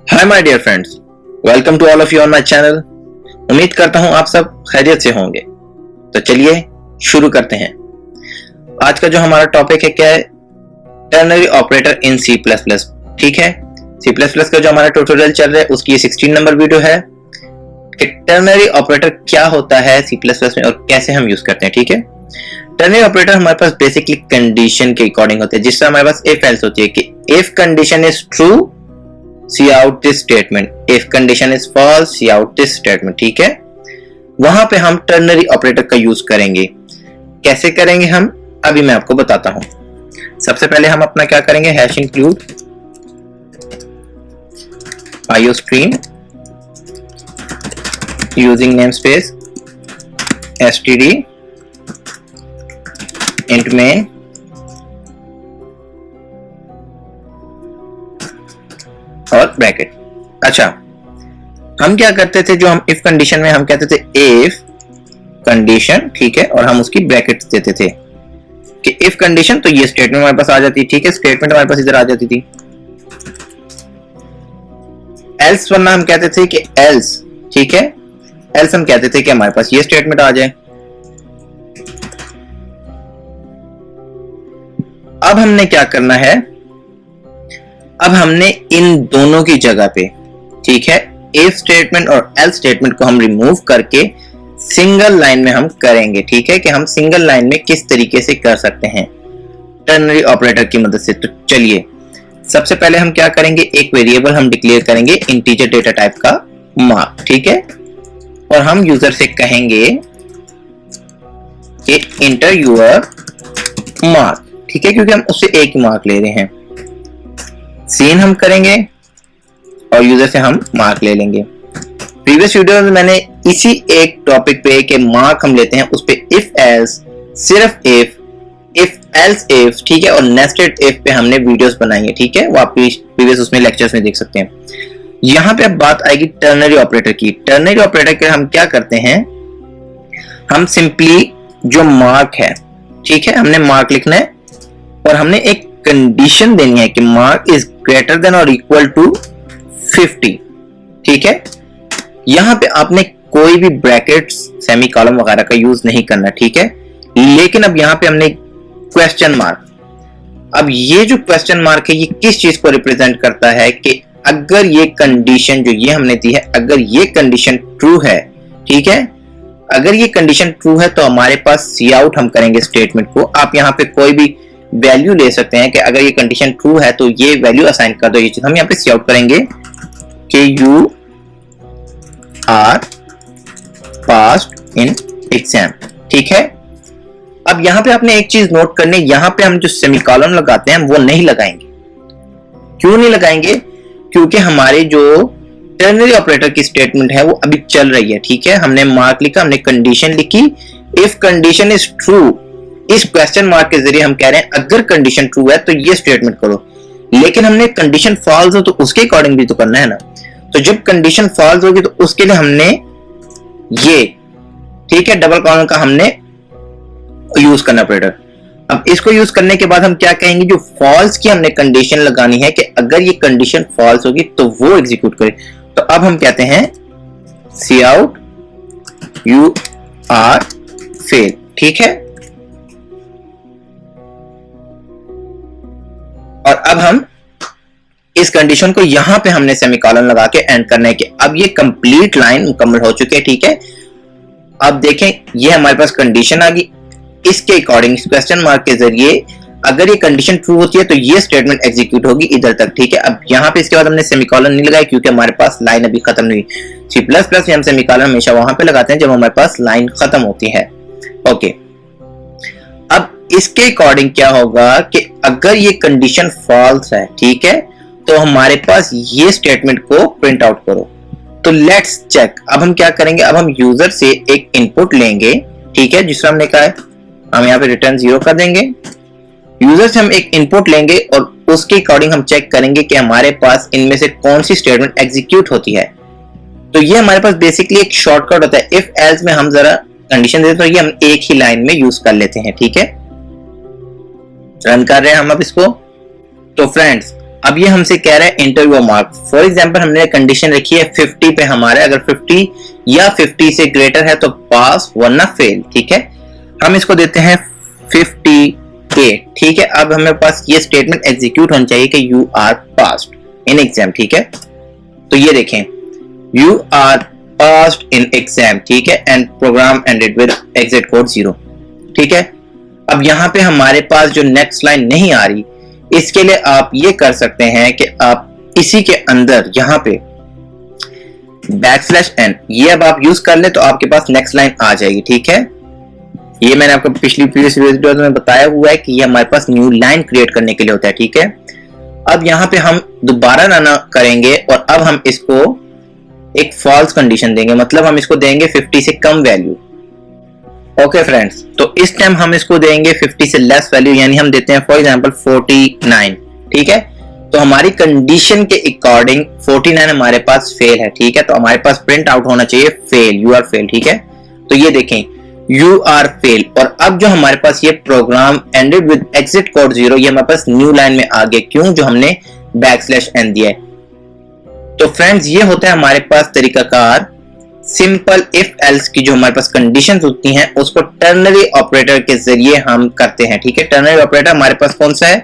Hi my dear friends, welcome to all of you on my channel. उम्मीद करता हूं आप सब खैरियत से होंगे। तो चलिए शुरू करते हैं। आज का जो हमारा टॉपिक है क्या है, टर्नरी ऑपरेटर इन सी प्लस प्लस। ठीक है, सी प्लस प्लस का जो हमारा ट्यूटोरियल चल रहा है उसकी ये 16 नंबर वीडियो है कि टर्नरी ऑपरेटर क्या होता है सी प्लस प्लस में और कैसे हम यूज करते हैं। ठीक है, टर्नरी ऑपरेटर हमारे पास बेसिकली कंडीशन के अकॉर्डिंग होते हैं। जिस तरह हमारे पास इफ एल्स होती है कि if condition is true see out this statement, if condition is false see out this statement। ठीक है, वहां पे हम टर्नरी ऑपरेटर का यूज करेंगे। कैसे करेंगे हम अभी मैं आपको बताता हूं। सबसे पहले हम अपना क्या करेंगे, hash include iostream using namespace std int main और ब्रैकेट। अच्छा, हम क्या करते थे, जो हम इफ कंडीशन में हम कहते थे इफ कंडीशन, ठीक है, और हम उसकी ब्रैकेट्स देते थे कि इफ कंडीशन, तो ये स्टेटमेंट हमारे पास आ जाती। ठीक है, स्टेटमेंट हमारे पास इधर आ जाती थी। एल्स वरना हम कहते थे कि एल्स, ठीक है, एल्स हम कहते थे कि हमारे पास ये स्टेटमेंट आ जाए। अब हमने क्या करना है, अब हमने इन दोनों की जगह पे, ठीक है, इफ स्टेटमेंट और एल्स स्टेटमेंट को हम रिमूव करके सिंगल लाइन में हम करेंगे। ठीक है, कि हम सिंगल लाइन में किस तरीके से कर सकते हैं टर्नरी ऑपरेटर की मदद से। तो चलिए सबसे पहले हम क्या करेंगे, एक वेरिएबल हम डिक्लेयर करेंगे इंटीजर डेटा टाइप का मार्क। ठीक है, और हम यूजर से कहेंगे कि इंटर यूर मार्क। ठीक है, क्योंकि हम उससे एक मार्क ले रहे हैं। सीन हम करेंगे और यूजर से हम मार्क ले लेंगे। प्रीवियस वीडियो में मैंने इसी एक टॉपिक पे कि मार्क हम लेते हैं उस पे इफ एल्स, सिर्फ इफ एल्स इफ, ठीक है, और नेस्टेड इफ पे हमने वीडियोस बनाई है। ठीक है, वो आप प्रीवियस उसमें लेक्चर्स में देख सकते हैं। यहां पे अब बात आएगी टर्नरी ऑपरेटर की। टर्नरी ऑपरेटर के हम क्या करते हैं, हम सिंपली जो मार्क है, ठीक है, हमने मार्क लिखना है और हमने एक कंडीशन देनी है कि मार्क इज ग्रेटर देन और इक्वल टू 50। ठीक है, यहां पे आपने कोई भी ब्रैकेट्स, सेमी कॉलम वगैरह का यूज नहीं करना। ठीक है, लेकिन अब यहां पे हमने क्वेश्चन मार्क, अब ये जो क्वेश्चन मार्क है ये किस चीज को रिप्रेजेंट करता है कि अगर ये कंडीशन जो ये हमने दी है, अगर ये कंडीशन ट्रू है, ठीक है, अगर ये कंडीशन ट्रू है तो हमारे पास सी आउट हम करेंगे स्टेटमेंट को। आप यहां पे कोई भी वैल्यू ले सकते हैं कि अगर ये कंडीशन ट्रू है तो ये वैल्यू असाइन कर दो। ये चीज हम यहाँ पे सी आउट करेंगे कि you are passed in exam. ठीक है, अब यहाँ पे आपने एक चीज नोट करनी, यहाँ पे हम जो सेमीकोलन लगाते हैं वो नहीं लगाएंगे। क्यों नहीं लगाएंगे, क्योंकि हमारे जो टर्नरी ऑपरेटर की स्टेटमेंट है वो अभी चल रही है। ठीक है, हमने मार्क लिखा, हमने कंडीशन लिखी, इफ कंडीशन इज ट्रू, इस क्वेश्चन मार्क के जरिए हम कह रहे हैं अगर कंडीशन ट्रू है तो ये स्टेटमेंट करो। लेकिन हमने कंडीशन फॉल्स हो तो उसके अकॉर्डिंग भी तो करना है ना। तो जब कंडीशन फॉल्स होगी तो उसके लिए हमने ये, ठीक है, डबल कॉलन का हमने यूज करना ऑपरेटर। अब इसको यूज करने के बाद हम क्या कहेंगे, जो फॉल्स की हमने कंडीशन लगानी है कि अगर ये कंडीशन फॉल्स होगी तो वो एग्जीक्यूट करे। तो अब हम कहते हैं सी आउट यू आर फेल। ठीक है, और अब हम इस कंडीशन को यहां पे हमने सेमीकोलन लगा के एंड करना है कि अब ये कंप्लीट लाइन मुकम्मल हो चुकी है। ठीक है, अब देखें ये हमारे पास कंडीशन आ गई, इसके अकॉर्डिंग इस क्वेश्चन मार्क के जरिए अगर ये कंडीशन ट्रू होती है तो ये स्टेटमेंट एग्जीक्यूट होगी इधर तक। ठीक है, अब यहां पे इसके बाद हमने सेमीकोलन नहीं लगाया क्योंकि हमारे पास लाइन अभी खत्म नहीं हुई। सी प्लस प्लस में हम सेमीकोलन हमेशा वहां पे लगाते हैं जब हमारे पास लाइन खत्म होती है। ओके, अब इसके अकॉर्डिंग क्या होगा कि अगर ये कंडीशन फॉल्स है, ठीक है, तो हमारे पास ये स्टेटमेंट को प्रिंट आउट करो। तो लेट्स चेक, अब हम क्या करेंगे, अब हम यूजर से एक इनपुट लेंगे। ठीक है, जिसमें हमने कहा है हम यहाँ पे रिटर्न 0 कर देंगे। यूजर से हम एक इनपुट लेंगे और उसके अकॉर्डिंग हम चेक करेंगे कि हमारे पास इनमें से कौन सी स्टेटमेंट एग्जीक्यूट होती है। तो ये हमारे पास बेसिकली एक शॉर्टकट होता है। इफ एल्स में हम जरा कंडीशन देते तो ये हम एक ही लाइन में यूज कर लेते हैं। ठीक है, रन कर रहे हैं हम अब इसको। तो फ्रेंड्स अब ये हमसे कह रहा है inter your mark. For example हमने कंडीशन रखी है 50 पे हमारे, अगर 50 या 50 से ग्रेटर है तो पास वरना फेल। ठीक है, हम इसको देते हैं 50 ठीक है। अब हमें पास ये स्टेटमेंट एग्जीक्यूट होनी चाहिए कि you are passed in exam. ठीक है, तो ये देखें you are passed in exam. ठीक है, and program ended with exit code 0। ठीक है, अब यहाँ पे हमारे पास जो नेक्स्ट लाइन नहीं आ रही, इसके लिए आप ये कर सकते हैं कि आप इसी के अंदर यहाँ पे \n ये अब आप यूज कर ले तो आपके पास नेक्स्ट लाइन आ जाएगी। ठीक है, ये मैंने आपको पिछली प्रीवियस वीडियो में बताया हुआ है कि ये हमारे पास न्यू लाइन क्रिएट करने के लिए होता है। ठीक है, अब यहाँ पे हम दोबारा रन करेंगे और अब हम इसको एक फॉल्स कंडीशन देंगे, मतलब हम इसको देंगे 50 से कम वैल्यू। ओके फ्रेंड्स, तो इस टाइम हम इसको देंगे 50 से लेस वैल्यू, यानी हम देते हैं फॉर एग्जांपल 49। ठीक है, तो हमारी कंडीशन के अकॉर्डिंग 49 हमारे पास फेल है। ठीक है, तो हमारे पास प्रिंट आउट होना चाहिए फेल, यू आर फेल। ठीक है, तो ये देखें यू आर फेल, और अब जो हमारे पास ये program ended with exit code 0 ये हमारे पास न्यू लाइन में आ गया। क्यों? जो हमने \n दिया है। तो फ्रेंड्स, ये होता है हमारे पास तरीकाकार सिंपल इफ एल्स की जो हमारे पास कंडीशंस होती हैं उसको टर्नरी ऑपरेटर के जरिए हम करते हैं। ठीक है, टर्नरी ऑपरेटर हमारे पास कौन सा है?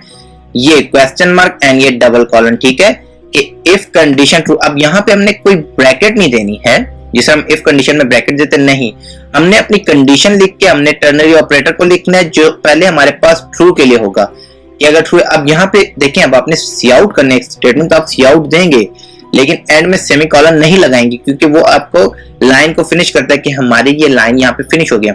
ये क्वेश्चन मार्क एंड ये डबल कॉलन। ठीक है, कि इफ कंडीशन ट्रू, अब यहाँ पे हमने कोई ब्रैकेट नहीं देनी है जिसे हम इफ कंडीशन में ब्रैकेट देते नहीं, हमने अपनी कंडीशन लिख के हमने टर्नरी ऑपरेटर को लिखना है जो पहले हमारे पास ट्रू के लिए होगा कि अगर ट्रू। अब यहाँ पे देखें, अब आपने सी आउट करने स्टेटमेंट तो आप सी आउट देंगे लेकिन एंड में सेमीकोलन नहीं लगाएंगे क्योंकि वो आपको लाइन को फिनिश करता है कि हमारी ये लाइन यहाँ पे फिनिश हो गया।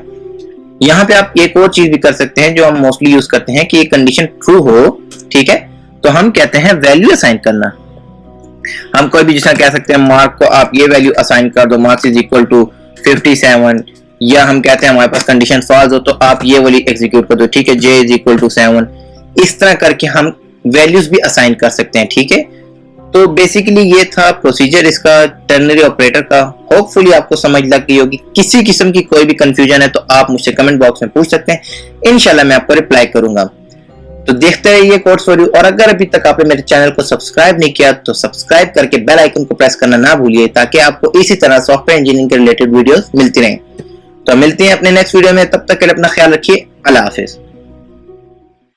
यहाँ पे आप एक और चीज भी कर सकते हैं जो हम मोस्टली यूज करते हैं कि ये कंडीशन ट्रू हो। ठीक है, तो हम कहते हैं वैल्यू असाइन करना। हम कोई भी जिस तरह कह सकते हैं मार्क को आप ये वैल्यू असाइन कर दो, मार्क्स इज इक्वल टू 57, या हम कहते हैं हमारे पास कंडीशन फॉल्स हो तो आप ये वाली एग्जीक्यूट कर दो। ठीक है, j इज इक्वल टू 7। इस तरह करके हम वैल्यूज भी असाइन कर सकते हैं। ठीक है, तो बेसिकली ये था प्रोसीजर इसका टर्नरी ऑपरेटर का। होपफुली आपको समझ लग गई होगी। किसी किस्म की कोई भी कंफ्यूजन है तो आप मुझसे कमेंट बॉक्स में पूछ सकते हैं, इंशाल्लाह मैं आपको रिप्लाई करूंगा। तो देखते रहिए कोड्स फॉर यू, और अगर अभी तक आपने मेरे चैनल को सब्सक्राइब नहीं किया तो सब्सक्राइब करके बेल आइकन को प्रेस करना ना भूलिए ताकि आपको इसी तरह सॉफ्टवेयर इंजीनियरिंग के रिलेटेड वीडियोस मिलती रहें। तो मिलते हैं अपने नेक्स्ट वीडियो में, तब तक के लिए अपना ख्याल रखिए। अल्लाह हाफिज।